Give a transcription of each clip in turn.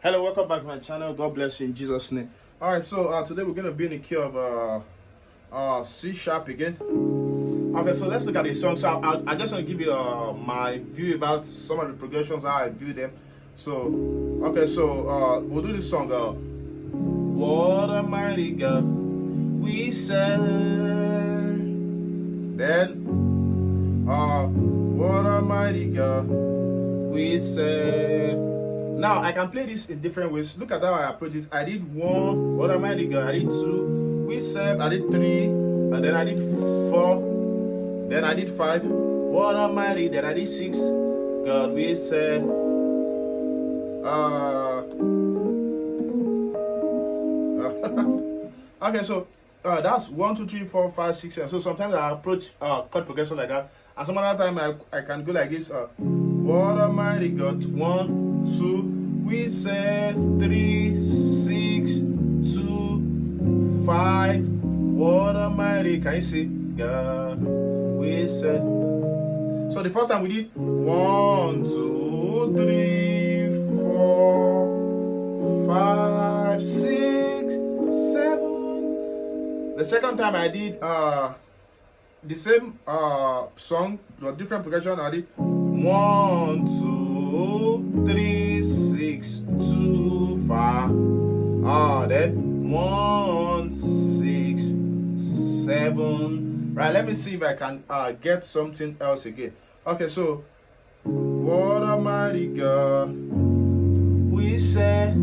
Hello, welcome back to my channel. God bless you in Jesus' name. All right, so today we're going to be in the key of C sharp again. Okay, so let's look at the song. So I just want to give you my view about some of the progressions, how I view them. So, okay, so we'll do this song. What a mighty God we serve. Then, what a mighty God we serve. Now I can play this in different ways. Look at how I approach it. I did one, what am I did? I did two, we serve, I did three, and then I did four, then I did five, what am I did? Then I did six, God we serve. Okay, so that's 1, 2, 3, 4, 5, 6, 7. So sometimes I approach chord progression like that, and some other time I can go like this. What a mighty God, 1, 2, we serve, 3, 6, 2, 5. What a mighty, can you see? God, we serve. So the first time we did 1, 2, 3, 4, 5, 6, 7. The second time I did the same song but different progression. I did 1, 2, 3, 6, 2, 5. Then 1, 6, 7. Right, let me see if I can get something else again. Okay, so what a mighty God we say.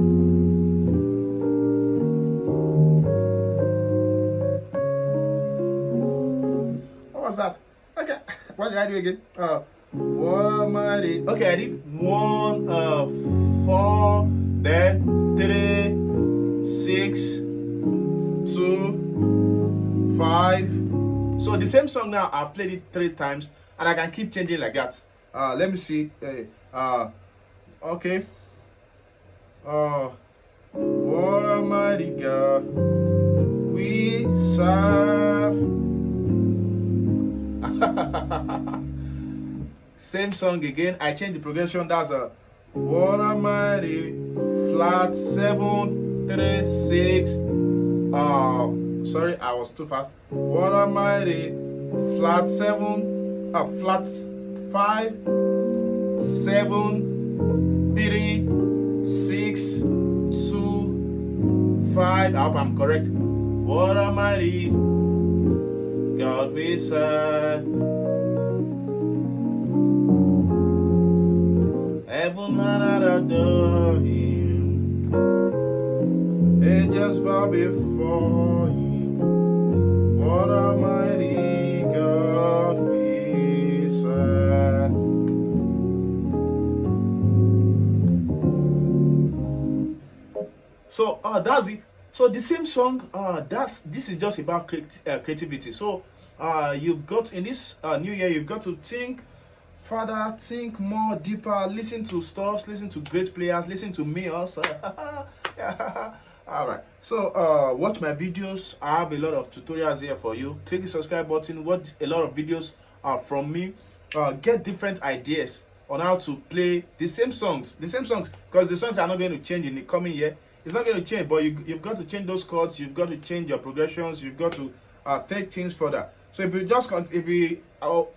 What was that? Okay, what did I do again? What am I did? Okay, I did 1, 4, then 3, 6, 2, 5. So the same song now, I've played it 3 times, and I can keep changing like that. Let me see. Okay. What a mighty God we serve. Same song again. I changed the progression. That's a what a mighty flat 7, 3, 6. Sorry, I was too fast. What a mighty flat 7, flat 5, 7, 3, 6, 2, 5. I hope I'm correct. What a mighty God we serve. Heaven and earth adore him. Angels bow before him. What a mighty God we serve. So that's it. So the same song, this is just about creativity. So you've got in this new year, you've got to think further, think more deeper, listen to stuff, listen to great players, listen to me also. All right, so watch my videos. I have a lot of tutorials here for you. Click the subscribe button, watch a lot of videos from me. Get different ideas on how to play the same songs, because the songs are not going to change in the coming year. It's not going to change, but you've got to change those chords, you've got to change your progressions, you've got to take things further. So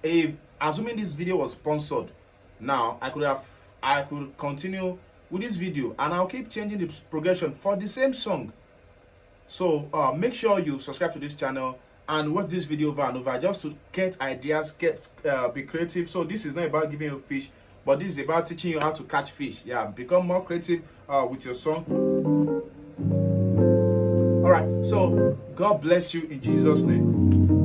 if assuming this video was sponsored, now I could continue with this video, and I'll keep changing the progression for the same song. So make sure you subscribe to this channel and watch this video over and over, just to get ideas, be creative. So this is not about giving you fish, but this is about teaching you how to catch fish. Yeah, become more creative with your song. All right, so God bless you in Jesus' name.